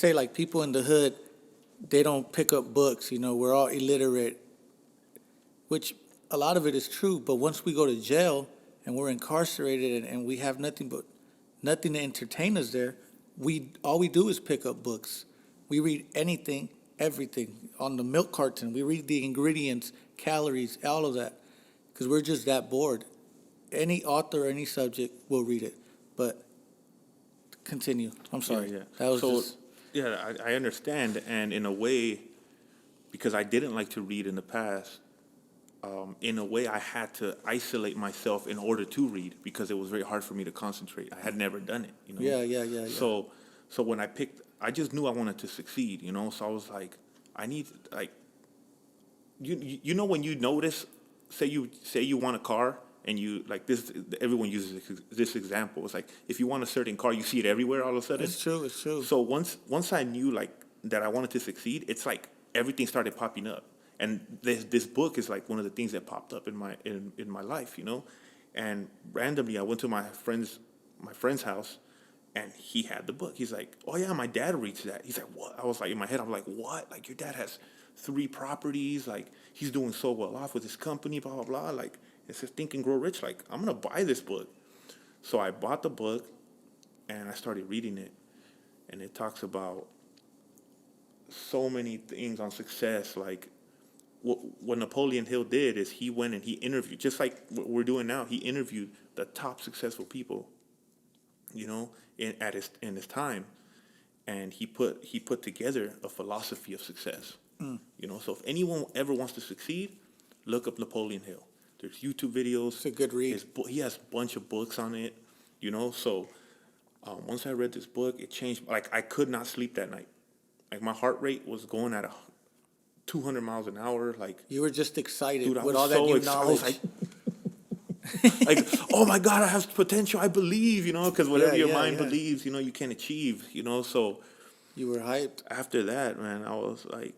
say like people in the hood, they don't pick up books. We're all illiterate, which a lot of it is true. But once we go to jail and we're incarcerated and we have nothing to entertain us there, all we do is pick up books. We read anything, everything on the milk carton. We read the ingredients, calories, all of that, because we're just that bored. Any author, any subject, we'll read it. But continue. I'm sorry. Yeah. That was So, just. yeah, I understand. And in a way, because I didn't like to read in the past, in a way I had to isolate myself in order to read because it was very hard for me to concentrate. I had never done it. Yeah. So when I just knew I wanted to succeed, So I was like, I need, like, when you notice, say you want a car and you like this, everyone uses this example. It's like if you want a certain car, you see it everywhere all of a sudden. It's true. So once I knew like that I wanted to succeed, it's like everything started popping up. And this book is like one of the things that popped up in my life, And randomly I went to my friend's house and he had the book. He's like, "Oh yeah, my dad reads that." He's like, "What?" I was like, in my head, I'm like, "What? Like your dad has 3 properties, like he's doing so well off with his company, blah blah blah." Like it says Think and Grow Rich. Like I'm gonna buy this book. So I bought the book and I started reading it. And it talks about so many things on success. Like what Napoleon Hill did is he went and he interviewed, just like what we're doing now. He interviewed the top successful people, in his time, and he put together a philosophy of success. So if anyone ever wants to succeed, look up Napoleon Hill. There's YouTube videos. It's a good read. He has a bunch of books on it, So once I read this book, it changed. Like I could not sleep that night. Like my heart rate was going at 200 miles an hour. Like You were just excited dude, with all that new knowledge. I was like, oh my God, I have potential. I believe, because whatever your mind believes, you can achieve, So You were hyped. after that, man, I was like,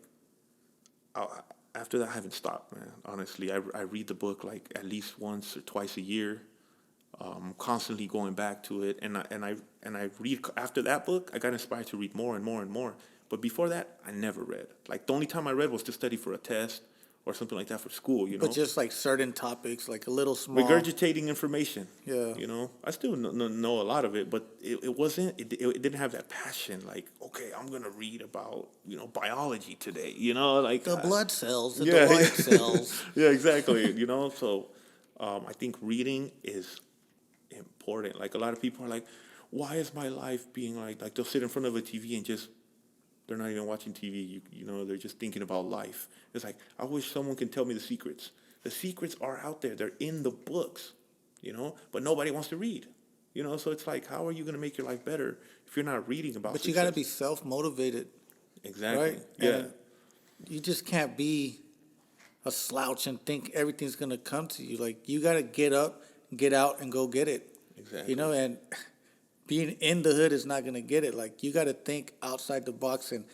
after that, I haven't stopped, man. Honestly, I read the book like at least once or twice a year. Constantly going back to it, and I read after that book. I got inspired to read more and more and more. But before that, I never read. Like the only time I read was to study for a test or something like that for school. But just like certain topics, like a little small. Regurgitating information. Yeah. I still know a lot of it, but it wasn't. It didn't have that passion. Like, okay, I'm gonna read about biology today. Like The blood cells and yeah, the white cells. yeah, exactly. So I think reading is important. Like a lot of people are like, why is my life being like they'll sit in front of a TV and just they're not even watching TV. They're just thinking about life. It's like, I wish someone can tell me the secrets. The secrets are out there. They're in the books, but nobody wants to read. So it's like, how are you going to make your life better if you're not reading about But success? you got to be self-motivated. Exactly. Right? Yeah. And you just can't be a slouch and think everything's going to come to you. Like, you got to get up, get out, and go get it. Exactly. And being in the hood is not going to get it. Like, you got to think outside the box and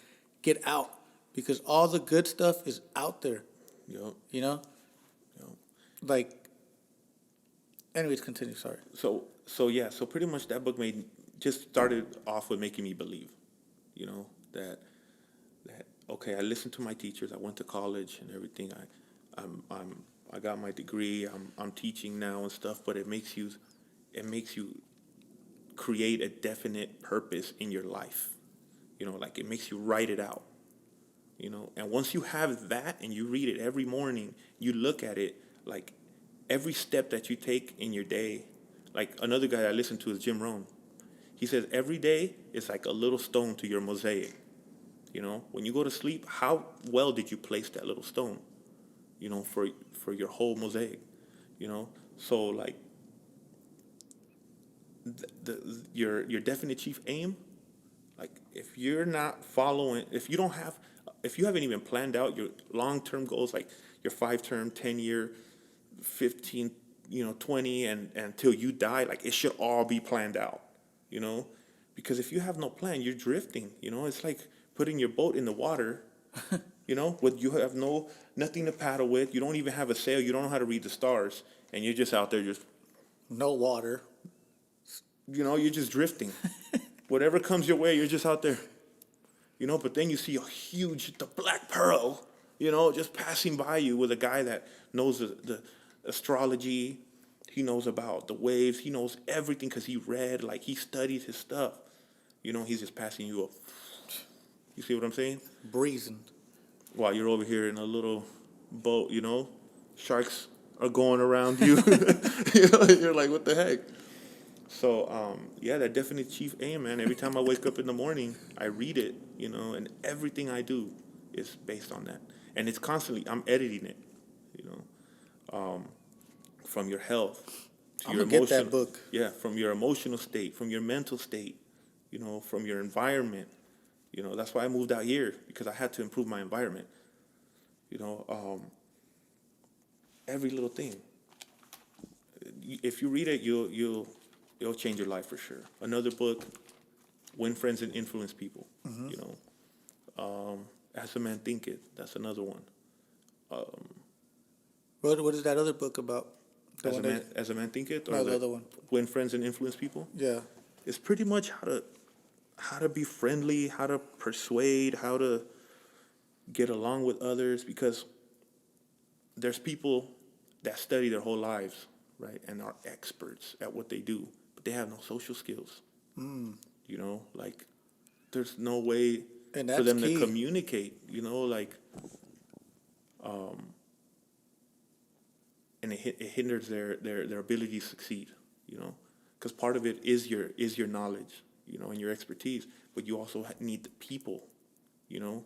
get out because all the good stuff is out there. Yep. Yep. Like, anyways, continue. Sorry. So pretty much that book just started off with making me believe, that okay, I listened to my teachers. I went to college and everything. I got my degree. I'm teaching now and stuff. But it makes you create a definite purpose in your life. Like it makes you write it out. And once you have that and you read it every morning, you look at it like every step that you take in your day. Like another guy I listen to is Jim Rohn. He says every day is like a little stone to your mosaic. When you go to sleep, how well did you place that little stone? For your whole mosaic. So like your definite chief aim. Like if you're not following, if you haven't even planned out your long-term goals, like your 5-term, 10-year, 15, 20, and until you die, like it should all be planned out, because if you have no plan, you're drifting, it's like putting your boat in the water, with you have nothing to paddle with, you don't even have a sail, you don't know how to read the stars, and you're just out there just No water. you're just drifting. Whatever comes your way, you're just out there. you know, but then you see a huge, the black pearl, you know, just passing by you with a guy that knows the astrology. He knows about the waves. He knows everything because he read, like he studied his stuff. You know, he's just passing you up. You see what I'm saying? Breezing. While you're over here in a little boat, you know, sharks are going around you. You know, you're like, what the heck? So, yeah, that definitely chief aim, man. Every time I wake up in the morning, I read it, you know, and everything I do is based on that. And it's constantly, I'm editing it, you know, from your health to I'm your gonna get emotional. that book. Yeah, from your emotional state, from your mental state, you know, from your environment. You know, that's why I moved out here, because I had to improve my environment. You know, every little thing. If you read it, it'll change your life for sure. Another book, Win Friends and Influence People. You know, As a Man Thinketh. That's another one. What is that other book about? The As one a man Thinketh, or No, the other one. Win Friends and Influence People. Yeah. It's pretty much how to be friendly, how to persuade, how to get along with others, because there's people that study their whole lives, right, and are experts at what they do, but they have no social skills. You know, like there's no way And for that's them key. to communicate. You know, like, and it hinders their ability to succeed. You know, because part of it is your knowledge, you know, and your expertise, but you also need the people. You know,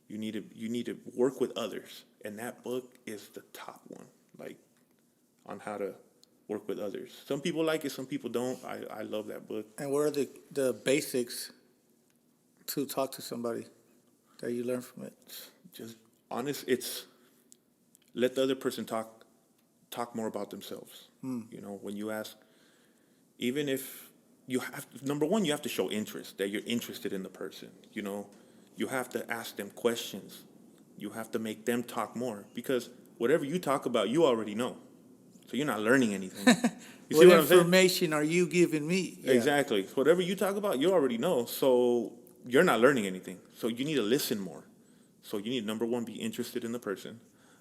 you need to work with others, and that book is the top one, like on how to work with others. Some people like it, some people don't. I love that book. And what are the basics to talk to somebody that you learn from it? Just honest. It's let the other person talk more about themselves. You know, when you ask, even if you have, number one, you have to show interest, that you're interested in the person. You know, you have to ask them questions. You have to make them talk more, because whatever you talk about, you already know. So you're not learning anything. You see What what I'm saying? information are you giving me? Yeah. Exactly. Whatever you talk about, you already know. So you're not learning anything. So you need to listen more. So you need, number one, be interested in the person.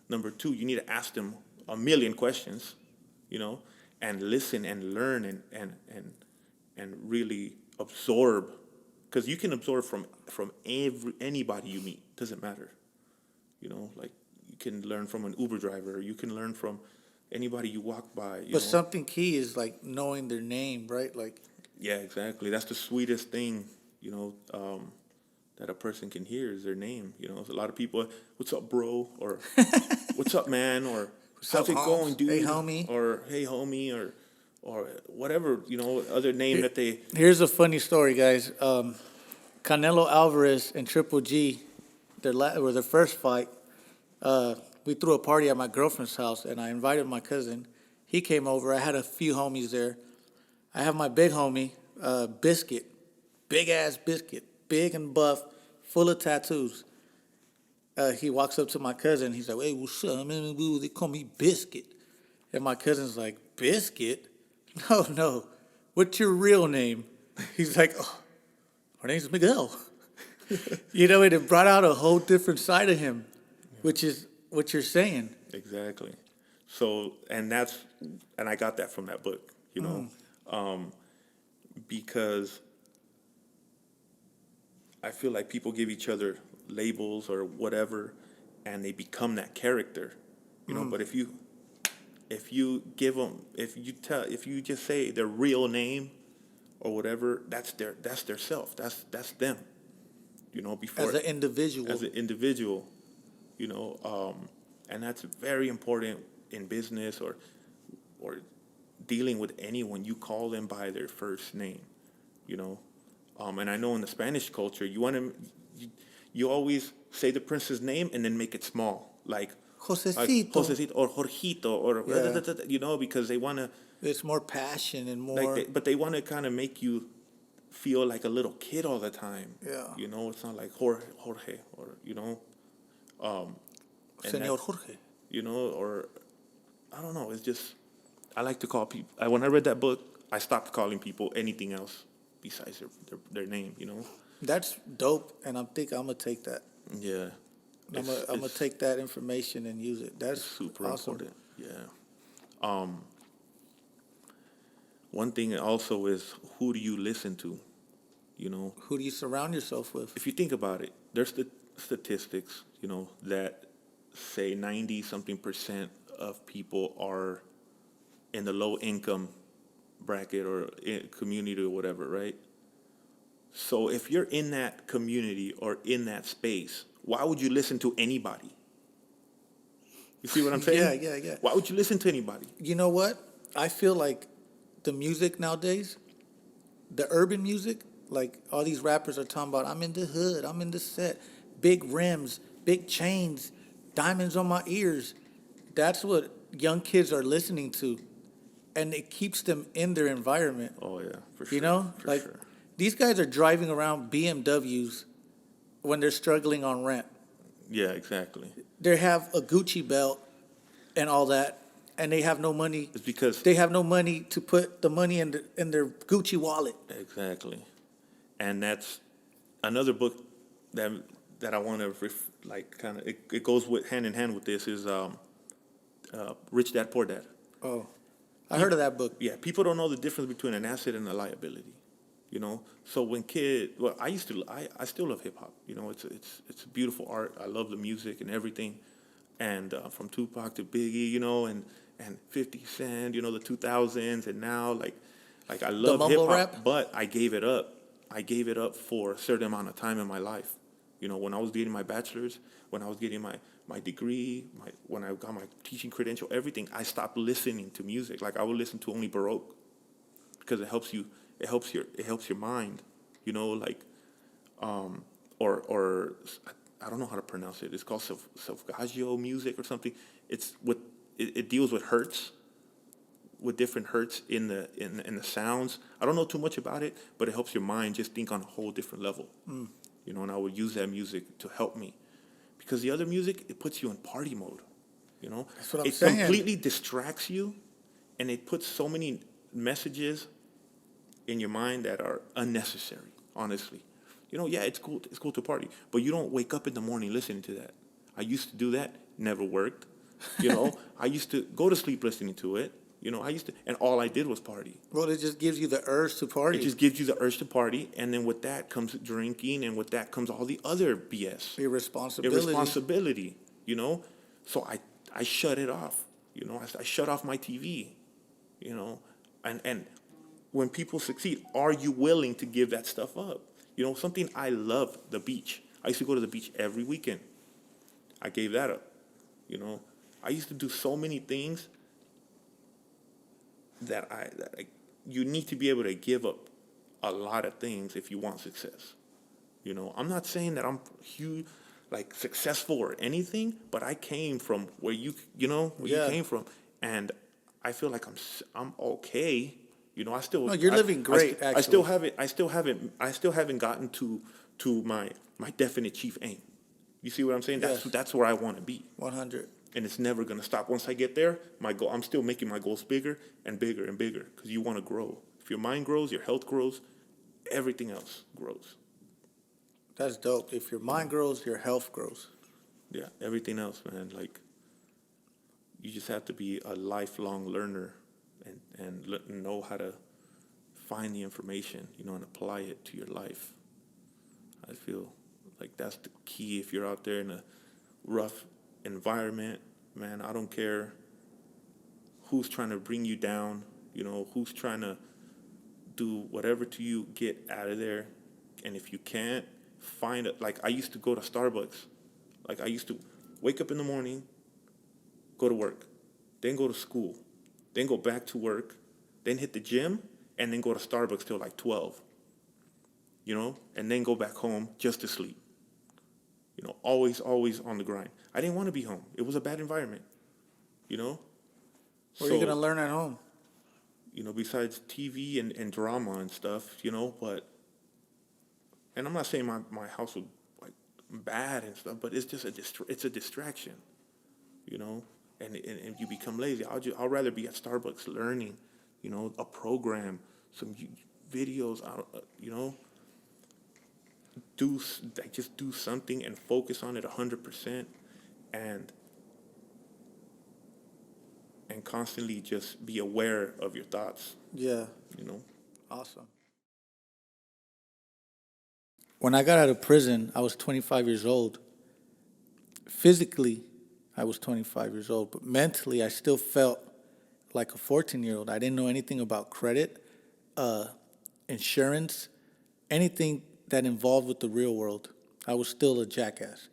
Number two, you need to ask them a million questions, you know, and listen and learn and really absorb, because you can absorb from anybody you meet. Doesn't matter, you know. Like you can learn from an Uber driver. You can learn from anybody you walk by. You But know? something key is like knowing their name, right? Like, Yeah, exactly. That's the sweetest thing, you know, that a person can hear is their name. You know, a lot of people, "What's up, bro?" or "What's up, man?" or "How's up, it Holmes? going, dude?" Hey, homie. or "Hey, homie," or whatever, you know, other name that they. here's a funny story, guys. Canelo Alvarez and Triple G, their first fight. We threw a party at my girlfriend's house, and I invited my cousin. He came over. I had a few homies there. I have my big homie, Biscuit, big ass Biscuit, big and buff, full of tattoos. He walks up to my cousin. He's like, "Hey, what's up, man? They call me Biscuit." And my cousin's like, "Biscuit? No. What's your real name?" He's like, "Oh, her name's Miguel." You know, and it brought out a whole different side of him, which is what you're saying. Exactly. So, and I got that from that book, you know, because I feel like people give each other labels or whatever, and they become that character, you know. But if you give them, if you just say their real name or whatever, that's their self. That's them, you know. Before As an individual. as an individual, you know, and that's very important in business or dealing with anyone. You call them by their first name, you know. And I know in the Spanish culture, you always say the prince's name and then make it small, like Josecito. Josecito or Jorgito or Yeah. you know, because they want to It's more passion and more. but they want to kind of make you feel like a little kid all the time. Yeah. You know, it's not like Jorge or you know, and Senor Jorge. you know, or I don't know. It's just I like to call people. When I read that book, I stopped calling people anything else besides their name. You know, That's dope, and I'm gonna take that. Yeah, I'm gonna take that information and use it. it's That's super awesome. important. Yeah. Um, One thing also is, who do you listen to? You know, Who do you surround yourself with? if you think about it, there's the statistics, that say 90 something percent of people are in the low income bracket or community or whatever, right? So if you're in that community or in that space, why would you listen to anybody? You see what I'm Yeah, saying? yeah, yeah. Why would you listen to anybody? You know what? I feel like the music nowadays, the urban music, like all these rappers are talking about, I'm in the hood, I'm in the set, big rims, big chains, diamonds on my ears. That's what young kids are listening to, and it keeps them in their environment. Oh yeah, for You sure, know, for like sure. these guys are driving around BMWs when they're struggling on rent. Yeah, exactly. They have a Gucci belt and all that, and they have no money. It's because They have no money to put the money in their Gucci wallet. exactly, and that's another book that I want to like kind of it goes with hand in hand with this is Rich Dad Poor Dad. Oh, I heard of that book. Yeah, people don't know the difference between an asset and a liability. So when well, I still love hip hop. It's a beautiful art. I love the music and everything, and from Tupac to Biggie, and 50 Cent, the 2000s, and now like I The love hip mumble hop, rap. but I gave it up. I gave it up for a certain amount of time in my life. When I was getting my bachelor's, when I was getting my degree, when I got my teaching credential, everything, I stopped listening to music. Like I would listen to only Baroque because it helps you. It helps your mind. Like or I don't know how to pronounce it. It's called Solfeggio music or something. It deals with hertz, with different hertz in the sounds. I don't know too much about it, but it helps your mind just think on a whole different level. And I would use that music to help me, because the other music, it puts you in party mode. That's what I'm It saying. completely distracts you, and it puts so many messages in your mind that are unnecessary. Honestly, yeah, it's cool to party, but you don't wake up in the morning listening to that. I used to do that, never worked. I used to go to sleep listening to it. And all I did was party. Well, it just gives you the urge to party. It just gives you the urge to party, and then with that comes drinking, and with that comes all the other BS. Irresponsibility, So I shut it off. I shut off my TV. And when people succeed, are you willing to give that stuff up? Something I love, the beach. I used to go to the beach every weekend. I gave that up. I used to do so many things that you need to be able to give up a lot of things if you want success. I'm not saying that I'm huge, like successful or anything, but I came from where you came from, and I feel like I'm okay. I still No, you're living great. I still haven't gotten to my definite chief aim. You see what I'm saying? Yes. That's where I want to be. 100. And it's never going to stop. Once I get there, I'm still making my goals bigger and bigger and bigger, because you want to grow. If your mind grows, your health grows, everything else grows. That's dope. If your mind grows, your health grows. Yeah, everything else, man. Like, you just have to be a lifelong learner and know how to find the information, and apply it to your life. I feel like that's the key. If you're out there in a rough environment, man, I don't care who's trying to bring you down, who's trying to do whatever to you, get out of there. And if you can't, find it. Like, I used to go to Starbucks. Like, I used to wake up in the morning, go to work, then go to school, then go back to work, then hit the gym, and then go to Starbucks till like 12, and then go back home just to sleep. Always on the grind. I didn't want to be home. It was a bad environment, What are you going to learn at home? Besides TV and drama and stuff, but, and I'm not saying my house was like bad and stuff, but it's just it's a distraction, and you become lazy. I'll rather be at Starbucks learning, a program, some videos, just do something and focus on it 100%, and constantly just be aware of your thoughts. Yeah. You know. Awesome. When I got out of prison, I was 25 years old. Physically, I was 25 years old, but mentally, I still felt like a 14-year-old. I didn't know anything about credit, insurance, anything that involved with the real world. I was still a jackass,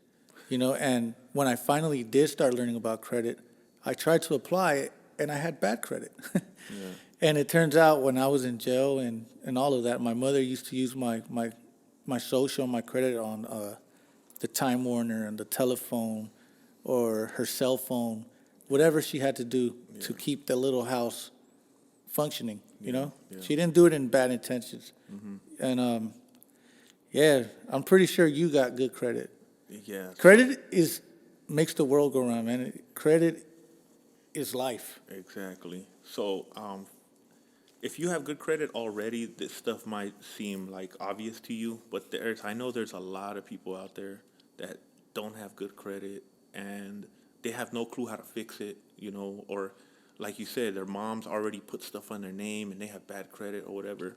and when I finally did start learning about credit, I tried to apply it, and I had bad credit. Yeah. And it turns out when I was in jail and all of that, my mother used to use my social, my credit on the Time Warner and the telephone or her cell phone, whatever she had to do to keep the little house functioning, Yeah. She didn't do it in bad intentions. And yeah, I'm pretty sure you got good credit. Yeah. Credit makes the world go round, man. Credit is life. Exactly. So, if you have good credit already, this stuff might seem like obvious to you, but I know there's a lot of people out there that don't have good credit and they have no clue how to fix it, or like you said, their moms already put stuff on their name and they have bad credit or whatever.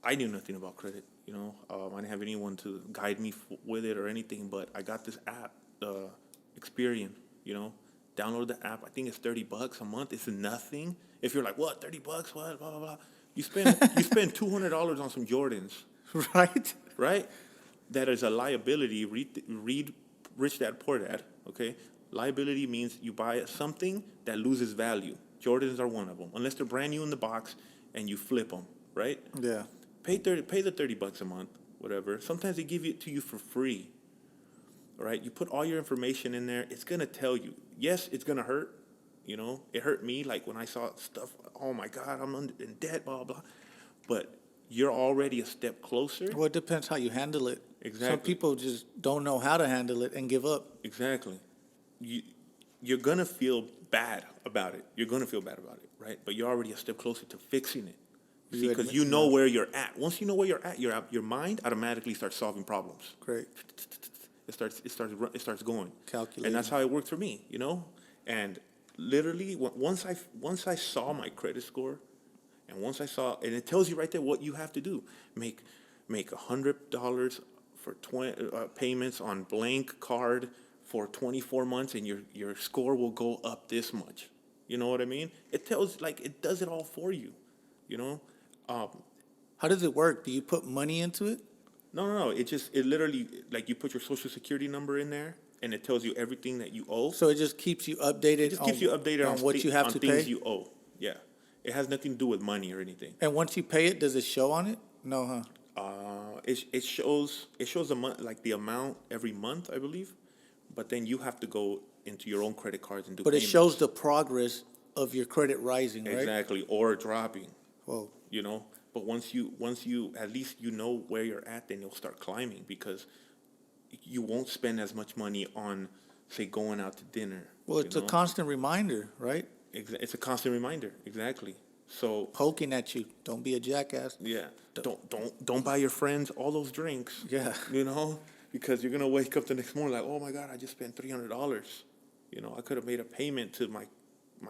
I knew nothing about credit, I didn't have anyone to guide me with it or anything, but I got this app, Experian, download the app. I think it's $30 a month. It's nothing. If you're like, what, $30? What? Blah blah blah. You spend $200 on some Jordans, Right? right? That is a liability. Read Rich Dad Poor Dad. Okay, liability means you buy something that loses value. Jordans are one of them, unless they're brand new in the box and you flip them, right? Yeah. Pay the $30 a month, whatever. Sometimes they give it to you for free. All right, you put all your information in there. It's gonna tell you. Yes, it's gonna hurt. It hurt me. Like when I saw stuff. Oh my God, I'm in debt. Blah blah. But you're already a step closer. Well, it depends how you handle it. Exactly. Some people just don't know how to handle it and give up. Exactly. You're gonna feel bad about it. You're gonna feel bad about it, right? But you're already a step closer to fixing it. See, because you know where you're at. Once you know where you're at, your mind automatically starts solving problems. Great. It starts going. Calculating. And that's how it worked for me, And literally, once I saw my credit score, and and it tells you right there what you have to do. Make $100 for 20 payments on blank card for 24 months, and your score will go up this much. You know what I mean? It does it all for you. How does it work? Do you put money into it? No. It literally, like, you put your social security number in there, and it tells you everything that you owe. So it just keeps you updated. It just keeps you updated on what you have on to things pay. you owe. Yeah, it has nothing to do with money or anything. And once you pay it, does it show on it? No, huh? It shows the month, like the amount every month, I believe, but then you have to go into your own credit cards and do. But payments. it shows the progress of your credit rising, right? Exactly, or dropping. Whoa. But once you at least where you're at, then you'll start climbing, because you won't spend as much money on, say, going out to dinner. Well, it's a constant reminder, right? It's a constant reminder, exactly. So Poking at you. Don't be a jackass. yeah, don't buy your friends all those drinks. Yeah. Because you're gonna wake up the next morning like, oh my God, I just spent $300. I could have made a payment to my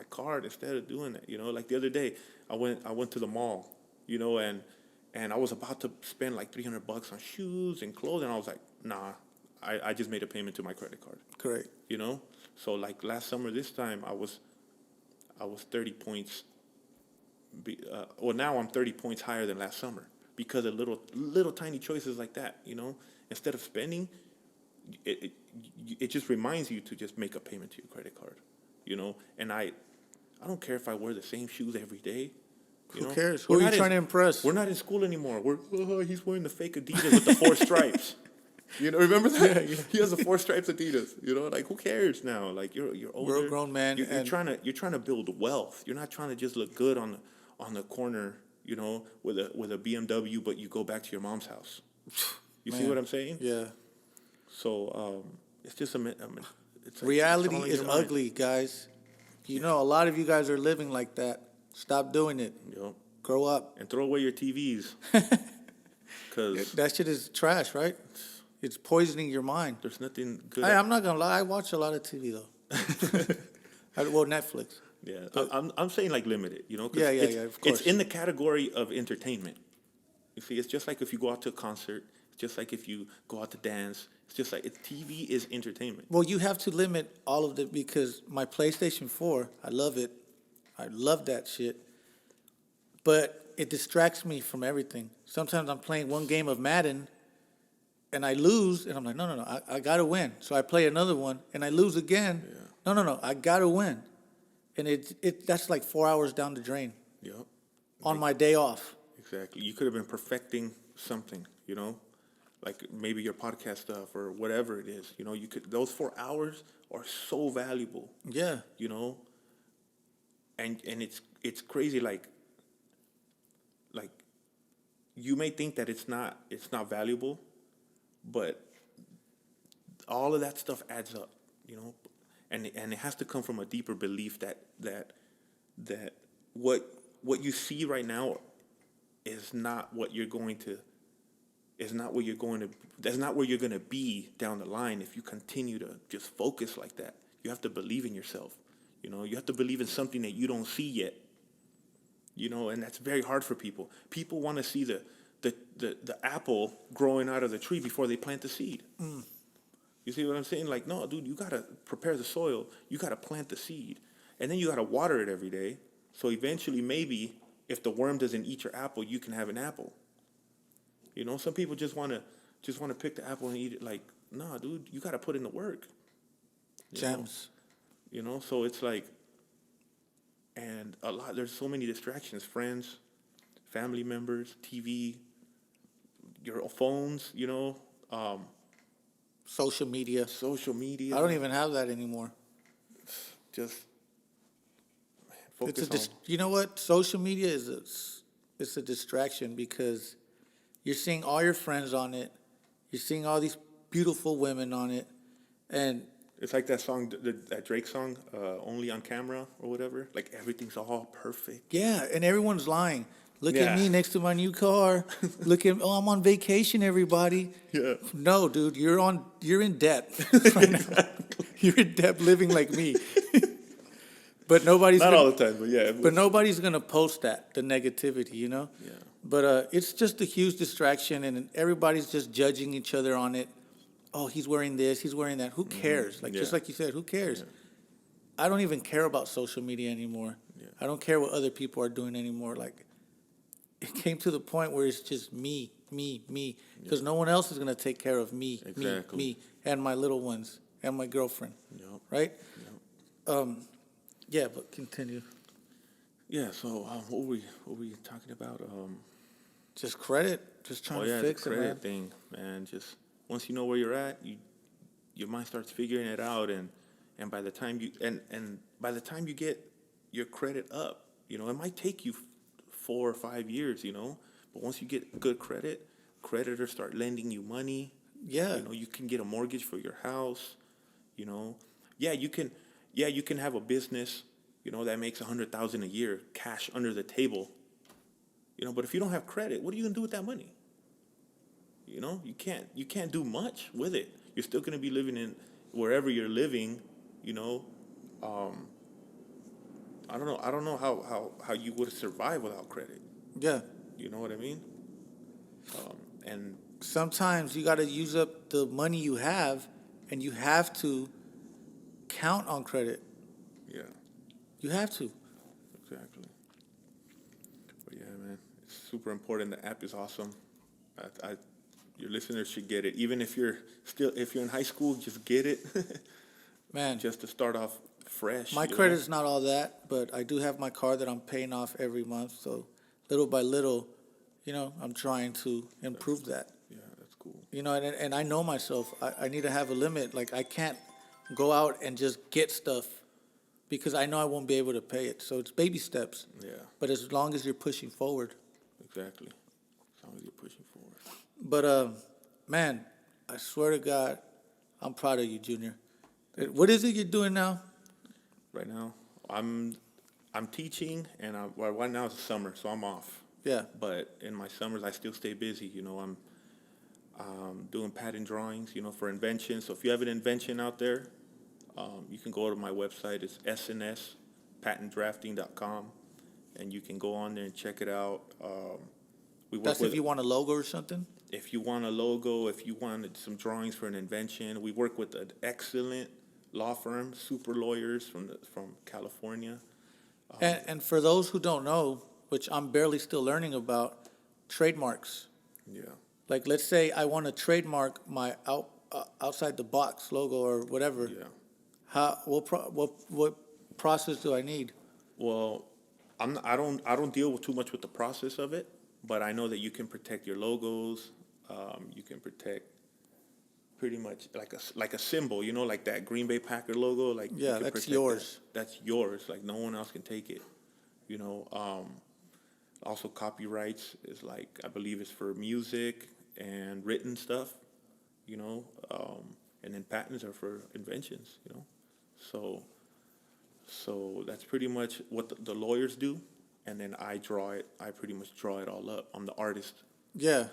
card instead of doing that. Like the other day, I went to the mall, and I was about to spend like $300 on shoes and clothes, and I was like, nah, I just made a payment to my credit card. Great. So like last summer, this time I was 30 points. Now I'm 30 points higher than last summer because of little tiny choices like that. Instead of spending, it just reminds you to just make a payment to your credit card. And I don't care if I wear the same shoes every day. Who cares? Who are you trying to impress? We're not in school anymore. He's wearing the fake Adidas with the 4 stripes. Remember that? Yeah. He has the 4 stripes Adidas. Like, who cares now? Like, you're older. We're a grown man. You're trying to build wealth. You're not trying to just look good on the corner, with a BMW, but you go back to your mom's house. You see what I'm saying? Yeah. So it's just it's like, reality it's all in is your mind. ugly, guys. A lot of you guys are living like that. Stop doing it. Yep. Grow up. And throw away your TVs. because That shit is trash, right? It's poisoning your mind. there's nothing good. I'm not gonna lie. I watch a lot of TV though. Well, Netflix. Yeah, I'm saying like limited, you know, 'cause Yeah, of course. it's in the category of entertainment. You see, it's just like if you go out to a concert, it's just like if you go out to dance. It's just like TV is entertainment. Well, you have to limit all of it because my PlayStation 4, I love it. I love that shit. But it distracts me from everything. Sometimes I'm playing one game of Madden and I lose, and I'm like, no, I gotta win. So I play another one and I lose again. Yeah. No, I gotta win. And that's like 4 hours down the drain Yep. on my day off. Exactly. You could have been perfecting something, you know, like maybe your podcast stuff or whatever it is. You know, you could. Those 4 hours are so valuable. Yeah. You know, and it's crazy. Like you may think that it's not valuable, but all of that stuff adds up. You know, and it has to come from a deeper belief that what you see right now is not what you're going to. That's not where you're going to be down the line if you continue to just focus like that. You have to believe in yourself. You know, you have to believe in something that you don't see yet. You know, and that's very hard for people. People want to see the apple growing out of the tree before they plant the seed. Mm. You see what I'm saying? Like, no, dude, you got to prepare the soil. You got to plant the seed. And then you got to water it every day. So eventually, maybe, if the worm doesn't eat your apple, you can have an apple. You know, some people just want to pick the apple and eat it. Like, nah, dude, you got to put in the work. Gems. You know, so it's like, and there's so many distractions, friends, family members, TV, your phones, you know, Social media. I don't even have that anymore. Just focus on. You know what? Social media it's a distraction because you're seeing all your friends on it. You're seeing all these beautiful women on it. And it's like that song, that Drake song, Only on Camera or whatever. Like everything's all perfect. Yeah, and everyone's lying. Look at me next to my new car. I'm on vacation, everybody. Yeah. No, dude, you're in debt right now. You're in debt living like me. But nobody's not all the time, but yeah. But nobody's gonna post the negativity, you know? Yeah. But it's just a huge distraction, and everybody's just judging each other on it. Oh, he's wearing this, he's wearing that. Who cares? Just like you said, who cares? Yeah. I don't even care about social media anymore. Yeah. I don't care what other people are doing anymore. Like, it came to the point where it's just me, because no one else is gonna take care of me, me, and my little ones and my girlfriend. Yep. Right? Yep. Yeah, but continue. Yeah. So what were we talking about? Just credit. Just trying to fix the it, credit thing, man. Just once you know where you're at, your mind starts figuring it out, and by the time you get your credit up, you know, it might take you 4 or 5 years, you know, but once you get good credit, creditors start lending you money. Yeah. You know, you can get a mortgage for your house. You know, you can have a business, you know, that makes $100,000 a year, cash under the table. You know, but if you don't have credit, what are you gonna do with that money? You know, you can't do much with it. You're still gonna be living in wherever you're living. You know, I don't know how you would survive without credit. Yeah. You know what I mean? And sometimes you got to use up the money you have, and you have to count on credit. Yeah. You have to. Exactly. But yeah, man, it's super important. The app is awesome. Your listeners should get it. Even if you're in high school, just get it. Man. Just to start off fresh. My credit's not all that, but I do have my car that I'm paying off every month. So little by little, you know, I'm trying to improve that. Yeah, that's cool. You know, and I know myself. I need to have a limit. Like, I can't go out and just get stuff because I know I won't be able to pay it. So it's baby steps. Yeah. But as long as you're pushing forward. Exactly. As long as you're pushing forward. But, man, I swear to God, I'm proud of you, Junior. What is it you're doing now? Right now, I'm teaching, and right now it's summer, so I'm off. Yeah. But in my summers, I still stay busy. You know, doing patent drawings, for inventions. So if you have an invention out there, you can go to my website. It's snspatentdrafting.com, and you can go on there and check it out. We work That's with if you want a logo or something? if you want a logo, if you wanted some drawings for an invention. We work with an excellent law firm, super lawyers from California. And for those who don't know, which I'm barely still learning about, trademarks. Yeah. Like, let's say I want to trademark my outside the box logo or whatever. Yeah. What process do I need? Well, I don't deal too much with the process of it, but I know that you can protect your logos. You can protect pretty much like a symbol, like that Green Bay Packer logo. Like you Yeah, can that's protect yours. That's yours. Like no one else can take it. Also copyrights is I believe it's for music and written stuff. And then patents are for inventions. So that's pretty much what the lawyers do, and then I draw it. I pretty much draw it all up. I'm the artist, Yeah,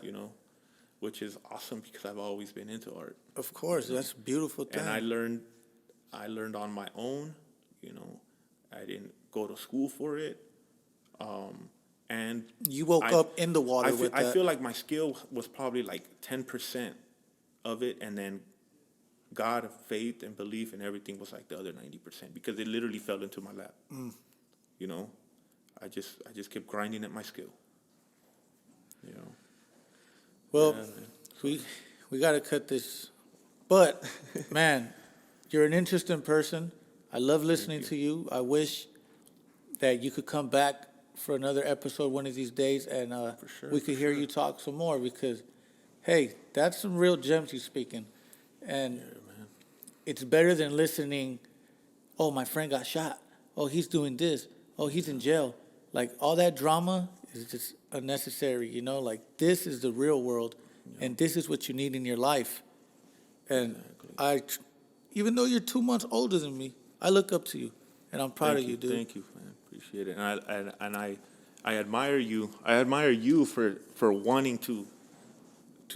which is awesome because I've always been into art. of course. That's a beautiful thing. And I learned on my own. I didn't go to school for it. And You woke up in the water with that. I feel like my skill was probably 10% of it, and then God, faith, and belief and everything was the other 90% because it literally fell into my lap. I just kept grinding at my skill. Well, Yeah, man. we got to cut this. But, man, you're an interesting person. I love listening to you. I wish that you could come back for another episode one of these days, and sure, we could for hear sure. you talk some more because, hey, that's some real gems you're speaking. And Man. it's better than listening, oh, my friend got shot. Oh, he's doing this. Oh, he's in jail. All that drama is just unnecessary, this is the real world, and this is what you need in your life. And even though you're 2 months older than me, I look up to you, and I'm proud of you, dude. Thank you, man. Appreciate it. And I admire you. I admire you for wanting to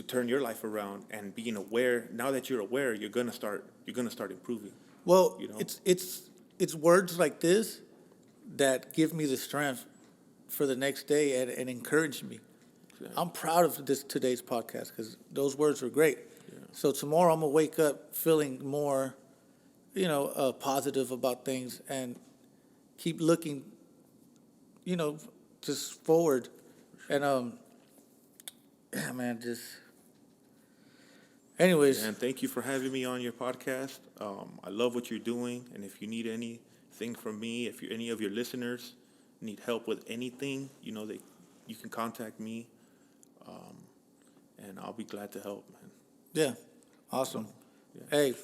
turn your life around and being aware. Now that you're aware, you're gonna start improving. Well, You know? it's words like this that give me the strength for the next day and encourage me. Exactly. I'm proud of today's podcast because those words were great. So tomorrow I'm gonna wake up feeling more, positive about things and keep looking, just forward. And yeah, man, just. Anyways, And thank you for having me on your podcast. I love what you're doing, and if you need anything from me, if any of your listeners need help with anything, that you can contact me, and I'll be glad to help, man. yeah, awesome. Yeah. Hey,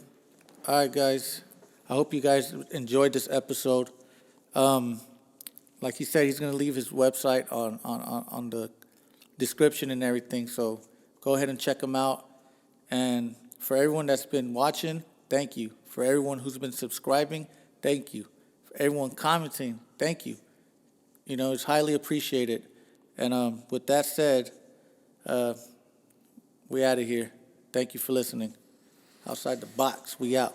all right, guys. I hope you guys enjoyed this episode. Like he said, he's gonna leave his website on the description and everything. So go ahead and check him out. And for everyone that's been watching, thank you. For everyone who's been subscribing, thank you. For everyone commenting, thank you. It's highly appreciated. And with that said, we out of here. Thank you for listening. Outside the box, we out.